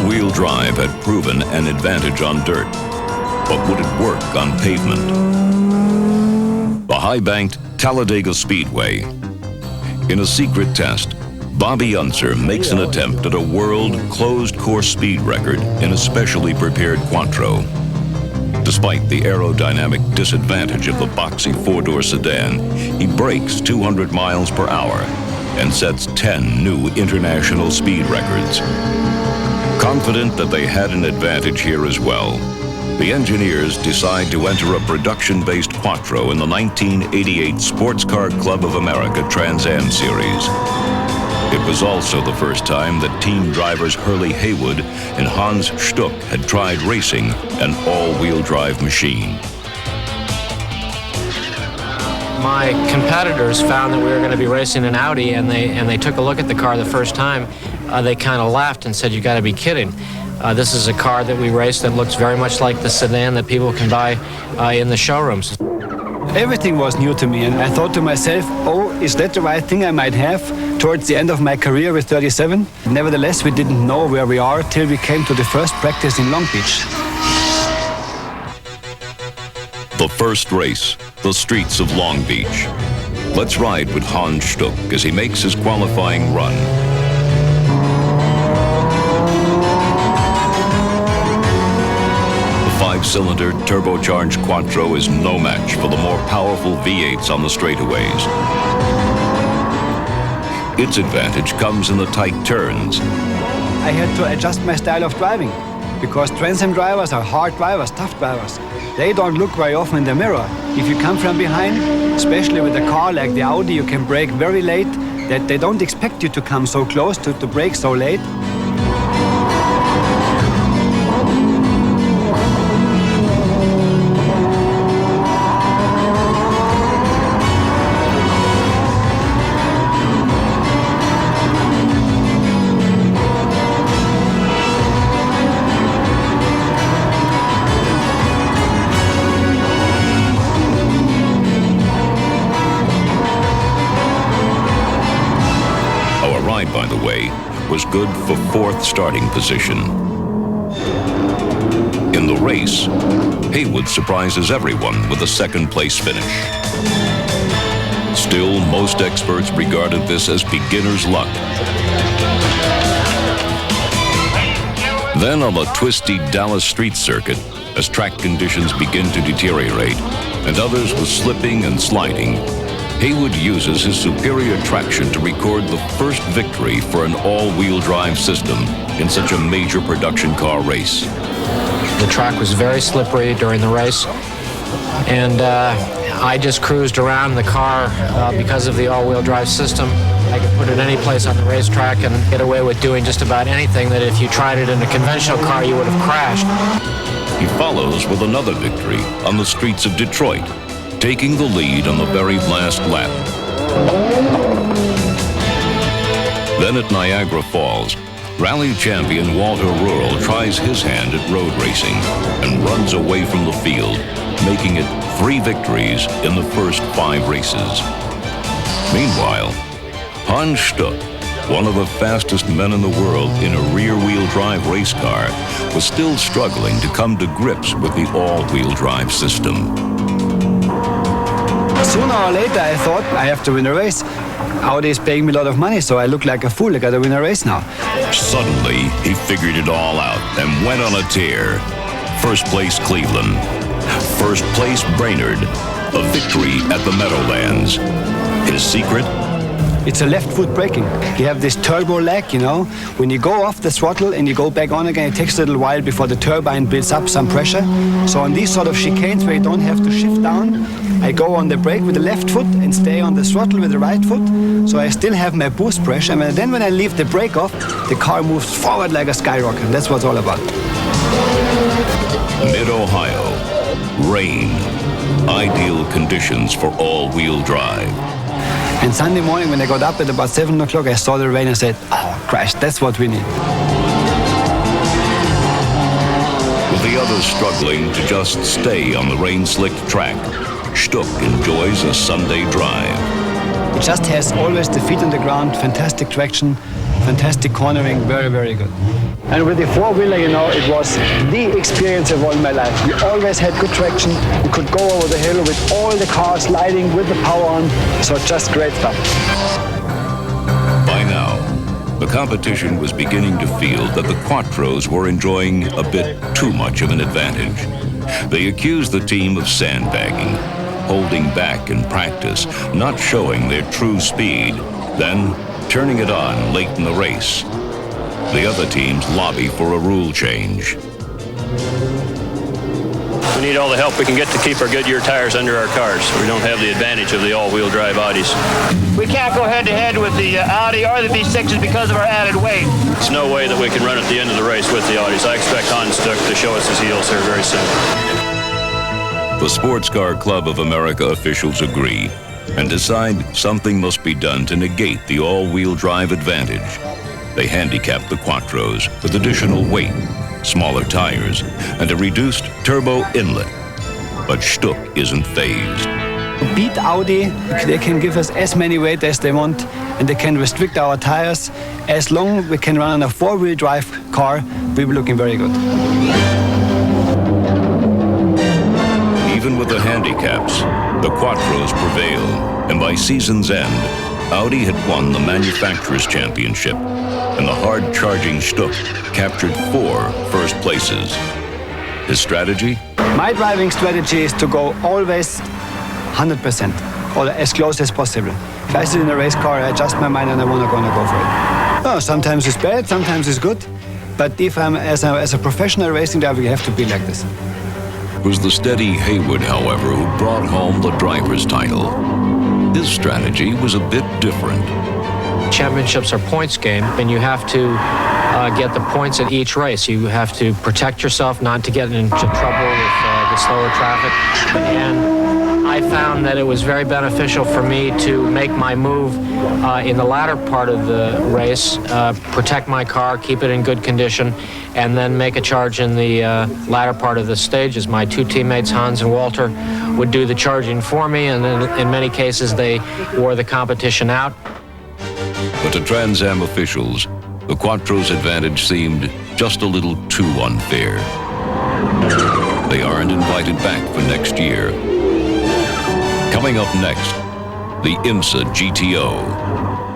All-wheel drive had proven an advantage on dirt, but would it work on pavement? The high-banked Talladega Speedway. In a secret test, Bobby Unser makes an attempt at a world closed-course speed record in a specially prepared Quattro. Despite the aerodynamic disadvantage of the boxy four-door sedan, he breaks 200 miles per hour and sets 10 new international speed records. Confident that they had an advantage here as well, the engineers decide to enter a production-based Quattro in the 1988 Sports Car Club of America Trans Am Series. It was also the first time that team drivers Hurley Haywood and Hans Stuck had tried racing an all-wheel drive machine. My competitors found that we were going to be racing an Audi, and they took a look at the car the first time. They kind of laughed and said, "You got to be kidding. This is a car that we race that looks very much like the sedan that people can buy in the showrooms." Everything was new to me, and I thought to myself, oh, is that the right thing I might have towards the end of my career with 37? Nevertheless, we didn't know where we are till we came to the first practice in Long Beach. The first race, the streets of Long Beach. Let's ride with Hans Stuck as he makes his qualifying run. Five-cylinder turbocharged Quattro is no match for the more powerful V8s on the straightaways. Its advantage comes in the tight turns. I had to adjust my style of driving because Trans Am drivers are hard drivers, tough drivers. They don't look very often in the mirror. If you come from behind, especially with a car like the Audi, you can brake very late, that they don't expect you to come so close to brake so late. By the way, was good for fourth starting position. In the race, Haywood surprises everyone with a second-place finish. Still, most experts regarded this as beginner's luck. Then on the twisty Dallas street circuit, as track conditions begin to deteriorate, and others with slipping and sliding, Haywood uses his superior traction to record the first victory for an all-wheel drive system in such a major production car race. The track was very slippery during the race, and I just cruised around the car because of the all-wheel drive system. I could put it any place on the racetrack and get away with doing just about anything that if you tried it in a conventional car, you would have crashed. He follows with another victory on the streets of Detroit, taking the lead on the very last lap. Then at Niagara Falls, rally champion Walter Rural tries his hand at road racing and runs away from the field, making it 3 victories in the first 5 races. Meanwhile, Hans Stuck, one of the fastest men in the world in a rear-wheel drive race car, was still struggling to come to grips with the all-wheel drive system. Sooner or later, I thought I have to win a race. Audi is paying me a lot of money, so I look like a fool. I got to win a race now. Suddenly, he figured it all out and went on a tear. First place Cleveland. First place Brainerd. A victory at the Meadowlands. His secret? It's a left foot braking. You have this turbo lag, you know. When you go off the throttle and you go back on again, it takes a little while before the turbine builds up some pressure. So on these sort of chicanes where you don't have to shift down, I go on the brake with the left foot and stay on the throttle with the right foot. So I still have my boost pressure. And then when I leave the brake off, the car moves forward like a skyrocket. That's what it's all about. Mid-Ohio. Rain. Ideal conditions for all-wheel drive. And Sunday morning when I got up at about 7 o'clock, I saw the rain and said, oh, Christ, that's what we need. With the others struggling to just stay on the rain-slicked track, Stuck enjoys a Sunday drive. It just has always the feet on the ground, fantastic traction, fantastic cornering, very, very good. And with the four-wheeler, you know, it was the experience of all my life. We always had good traction. We could go over the hill with all the cars sliding with the power on. So just great stuff. By now, the competition was beginning to feel that the Quattros were enjoying a bit too much of an advantage. They accused the team of sandbagging, holding back in practice, not showing their true speed, then turning it on late in the race. The other teams lobby for a rule change. We need all the help we can get to keep our Goodyear tires under our cars. We don't have the advantage of the all-wheel drive Audis. We can't go head-to-head with the Audi or the V6s because of our added weight. There's no way that we can run at the end of the race with the Audis. I expect Hans to show us his heels here very soon. The Sports Car Club of America officials agree and decide something must be done to negate the all-wheel drive advantage. They handicap the Quattros with additional weight, smaller tires, and a reduced turbo inlet. But Stuck isn't phased. To beat Audi, they can give us as many weight as they want, and they can restrict our tires. As long as we can run on a four-wheel drive car, we'll be looking very good. Even with the handicaps, the Quattros prevail, and by season's end, Audi had won the Manufacturers' Championship, and the hard-charging Stuck captured 4 first places. His strategy? My driving strategy is to go always 100%, or as close as possible. If I sit in a race car, I adjust my mind and I want to go for it. Oh, sometimes it's bad, sometimes it's good, but if I'm as a professional racing driver, you have to be like this. It was the steady Haywood, however, who brought home the driver's title. His strategy was a bit different. Championships are points game, and you have to get the points at each race. You have to protect yourself not to get into trouble with the slower traffic. And I found that it was very beneficial for me to make my move in the latter part of the race, protect my car, keep it in good condition, and then make a charge in the latter part of the stages. My 2 teammates, Hans and Walter, would do the charging for me, and in many cases they wore the competition out. But to Trans Am officials, the Quattro's advantage seemed just a little too unfair. They aren't invited back for next year. Coming up next, the IMSA GTO.